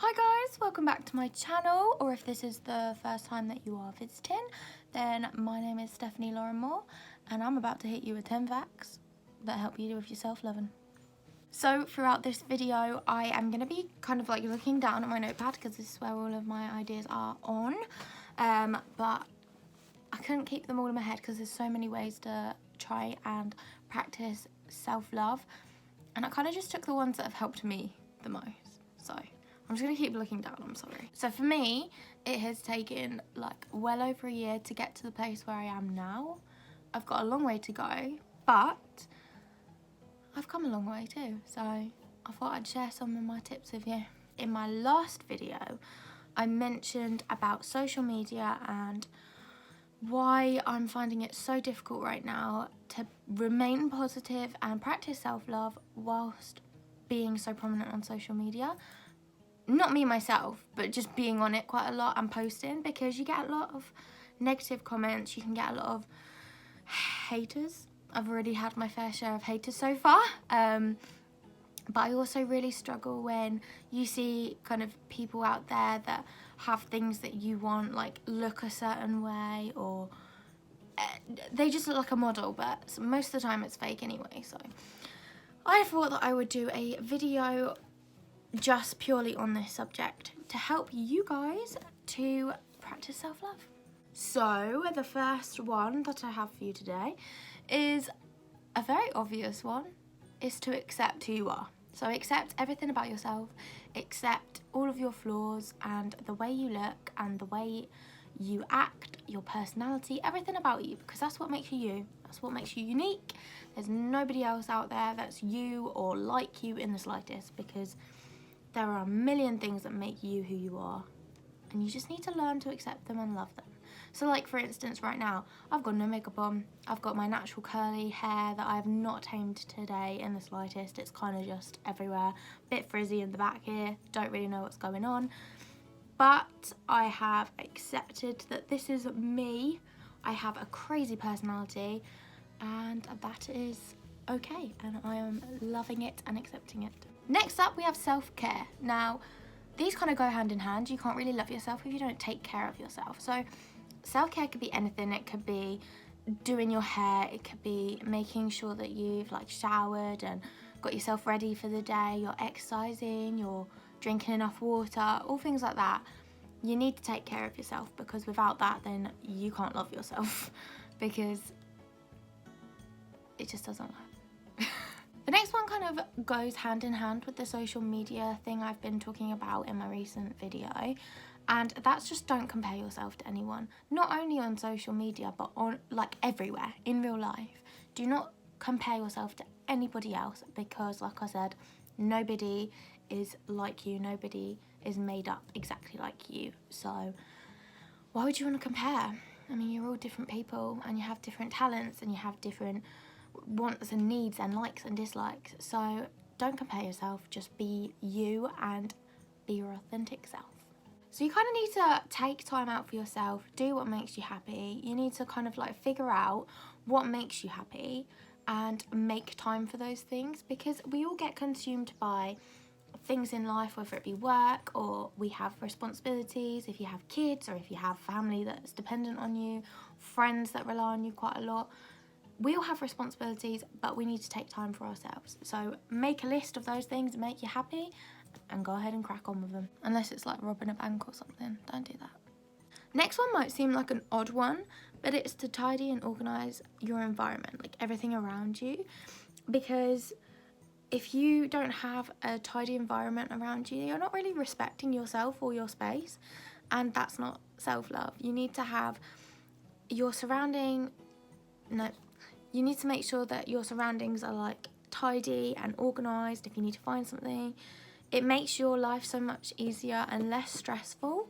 Hi guys, welcome back to my channel, or if this is the first time that you are visiting, then my name is Stephanie Lauren Moore and I'm about to hit you with 10 facts that help you with your self-loving. So throughout this video I am going to be kind of like looking down at my notepad because this is where all of my ideas are on, but I couldn't keep them all in my head because there's so many ways to try and practice self-love, and I kind of just took the ones that have helped me the most. So I'm just going to keep looking down, I'm sorry. So for me, it has taken like well over a year to get to the place where I am now. I've got a long way to go, but I've come a long way too. So I thought I'd share some of my tips with you. In my last video, I mentioned about social media and why I'm finding it so difficult right now to remain positive and practice self-love whilst being so prominent on social media. Not me myself, but just being on it quite a lot and posting, because you get a lot of negative comments, you can get a lot of haters. I've already had my fair share of haters so far, but I also really struggle when you see kind of people out there that have things that you want, like look a certain way, or they just look like a model, but most of the time it's fake anyway. So I thought that I would do a video just purely on this subject to help you guys to practice self-love. So the first one that I have for you today is a very obvious one, is to accept who you are. So accept everything about yourself, accept all of your flaws and the way you look and the way you act, your personality, everything about you, because that's what makes you you. That's what makes you unique. There's nobody else out there that's you or like you in the slightest, because there are a million things that make you who you are, and you just need to learn to accept them and love them. So like for instance, right now, I've got no makeup on. I've got my natural curly hair that I have not tamed today in the slightest. It's kind of just everywhere. Bit frizzy in the back here. Don't really know what's going on. But I have accepted that this is me. I have a crazy personality, and that is okay, and I am loving it and accepting it. Next up, we have self-care. Now, these kind of go hand in hand. You can't really love yourself if you don't take care of yourself. So self-care could be anything. It could be doing your hair. It could be making sure that you've like showered and got yourself ready for the day. You're exercising, you're drinking enough water, all things like that. You need to take care of yourself, because without that, then you can't love yourself because it just doesn't work. The next one kind of goes hand in hand with the social media thing I've been talking about in my recent video, and that's just don't compare yourself to anyone. Not only on social media, but on like everywhere in real life. Do not compare yourself to anybody else, because like I said, nobody is like you, nobody is made up exactly like you. So why would you want to compare? I mean, you're all different people and you have different talents and you have different wants and needs and likes and dislikes. So don't compare yourself, just be you and be your authentic self. So you kind of need to take time out for yourself, do what makes you happy. You need to kind of like figure out what makes you happy and make time for those things, because we all get consumed by things in life, whether it be work or we have responsibilities, if you have kids or if you have family that's dependent on you, friends that rely on you quite a lot. We all have responsibilities, but we need to take time for ourselves. So make a list of those things that make you happy and go ahead and crack on with them. Unless it's like robbing a bank or something, don't do that. Next one might seem like an odd one, but it's to tidy and organise your environment, like everything around you. Because if you don't have a tidy environment around you, you're not really respecting yourself or your space, and that's not self-love. You need to have your you need to make sure that your surroundings are like tidy and organised. If you need to find something, it makes your life so much easier and less stressful,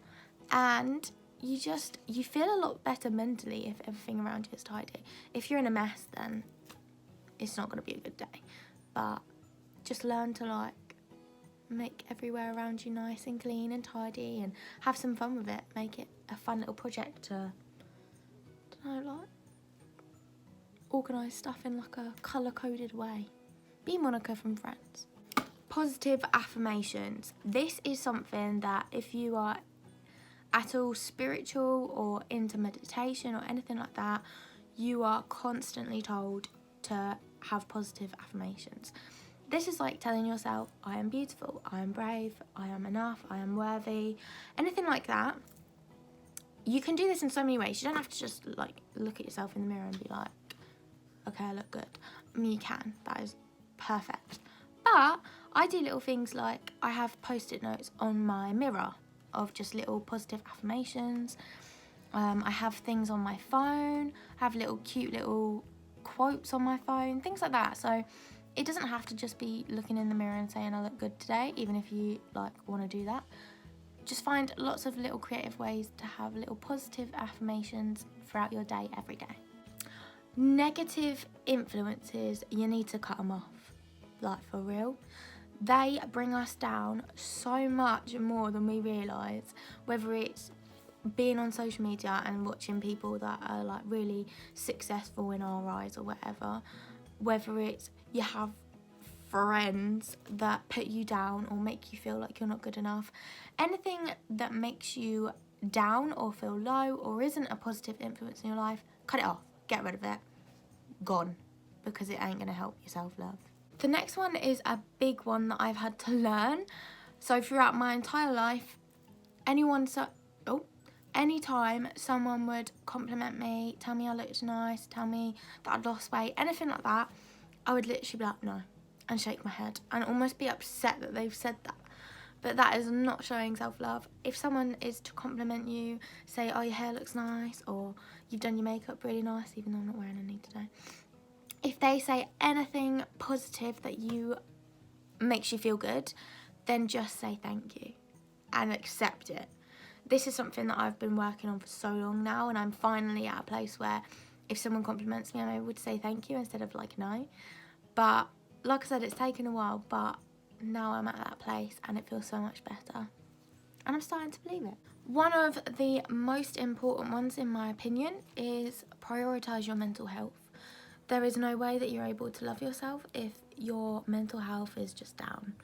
and you feel a lot better mentally if everything around you is tidy. If you're in a mess, then it's not going to be a good day. But just learn to like make everywhere around you nice and clean and tidy, and have some fun with it. Make it a fun little project to, I don't know, like organise stuff in like a colour-coded way. Be Monica from Friends. Positive affirmations. This is something that if you are at all spiritual or into meditation or anything like that, you are constantly told to have positive affirmations. This is like telling yourself, I am beautiful, I am brave, I am enough, I am worthy, anything like that. You can do this in so many ways. You don't have to just like look at yourself in the mirror and be like, okay, I look good. I mean, you can, that is perfect. But I do little things like I have post-it notes on my mirror of just little positive affirmations. I have things on my phone, I have little cute little quotes on my phone, things like that. So it doesn't have to just be looking in the mirror and saying I look good today, even if you like want to do that. Just find lots of little creative ways to have little positive affirmations throughout your day, every day. Negative influences, you need to cut them off, like for real. They bring us down so much more than we realise, whether it's being on social media and watching people that are like really successful in our eyes or whatever, whether it's you have friends that put you down or make you feel like you're not good enough. Anything that makes you down or feel low or isn't a positive influence in your life, cut it off, get rid of it, gone, because it ain't going to help your self-love. The next one is a big one that I've had to learn. So throughout my entire life, anytime someone would compliment me, tell me I looked nice, tell me that I'd lost weight, anything like that, I would literally be like, no, and shake my head and almost be upset that they've said that. But that is not showing self-love. If someone is to compliment you, say, oh, your hair looks nice, or you've done your makeup really nice, even though I'm not wearing any today. If they say anything positive that makes you feel good, then just say thank you and accept it. This is something that I've been working on for so long now, and I'm finally at a place where if someone compliments me, I'm able to say thank you instead of like no. But like I said, it's taken a while, but now I'm at that place and it feels so much better. And I'm starting to believe it. One of the most important ones, in my opinion, is prioritise your mental health. There is no way that you're able to love yourself if your mental health is just down.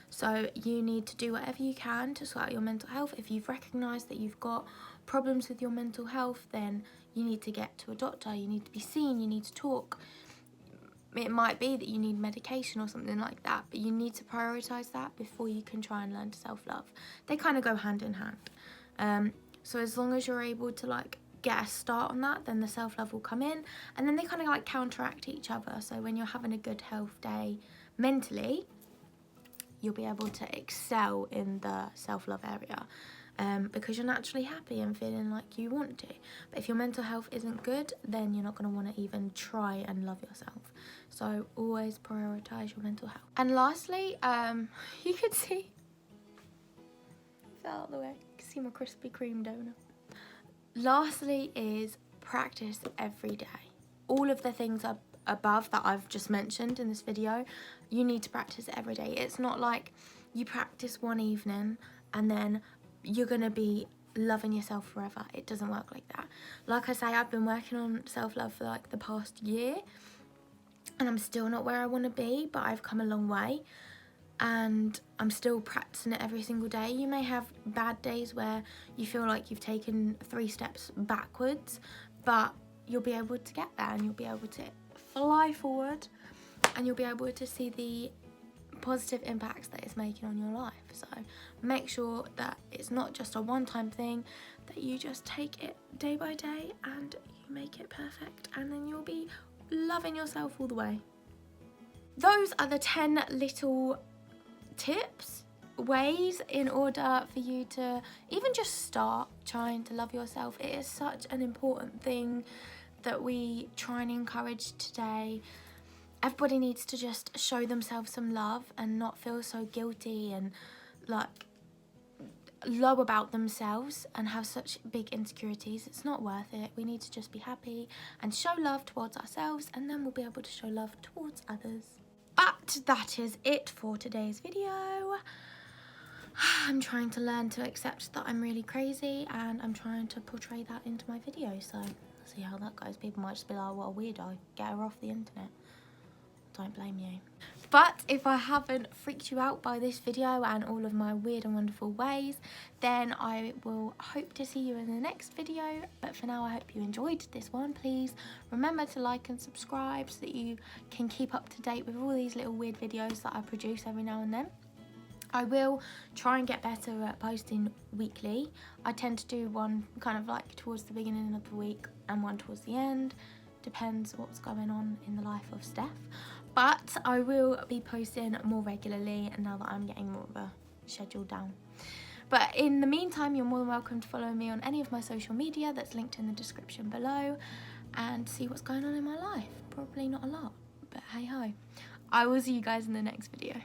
So you need to do whatever you can to sort out your mental health. If you've recognised that you've got problems with your mental health, then you need to get to a doctor, you need to be seen, you need to talk. It might be that you need medication or something like that, but you need to prioritise that before you can try and learn to self-love. They kind of go hand in hand. So as long as you're able to like get a start on that, then the self-love will come in, and then they kind of like counteract each other. So when you're having a good health day mentally, you'll be able to excel in the self-love area. Because you're naturally happy and feeling like you want to. But if your mental health isn't good, then you're not going to want to even try and love yourself. So always prioritise your mental health. And lastly, you can see, out of the way, you can see my Krispy Kreme donut. Lastly is practice every day. All of the things above that I've just mentioned in this video, you need to practice every day. It's not like you practice one evening and then you're gonna be loving yourself forever. It doesn't work like that. Like I say, I've been working on self-love for like the past year, and I'm still not where I want to be, but I've come a long way, and I'm still practicing it every single day. You may have bad days where you feel like you've taken 3 steps backwards, but you'll be able to get there, and you'll be able to fly forward, and you'll be able to see the positive impacts that it's making on your life. So make sure that it's not just a one-time thing, that you just take it day by day and you make it perfect, and then you'll be loving yourself all the way. Those are the 10 little tips, ways in order for you to even just start trying to love yourself. It is such an important thing that we try and encourage today. Everybody needs to just show themselves some love and not feel so guilty and like low about themselves and have such big insecurities. It's not worth it. We need to just be happy and show love towards ourselves, and then we'll be able to show love towards others. But that is it for today's video. I'm trying to learn to accept that I'm really crazy, and I'm trying to portray that into my videos, so see how that goes. People might just be like, what a weirdo, get her off the internet. Don't blame you. But if I haven't freaked you out by this video and all of my weird and wonderful ways, then I will hope to see you in the next video. But for now, I hope you enjoyed this one. Please remember to like and subscribe so that you can keep up to date with all these little weird videos that I produce every now and then. I will try and get better at posting weekly. I tend to do one kind of like towards the beginning of the week and one towards the end. Depends what's going on in the life of Steph. But I will be posting more regularly now that I'm getting more of a schedule down. But in the meantime, you're more than welcome to follow me on any of my social media that's linked in the description below and see what's going on in my life. Probably not a lot, but hey ho. I will see you guys in the next video.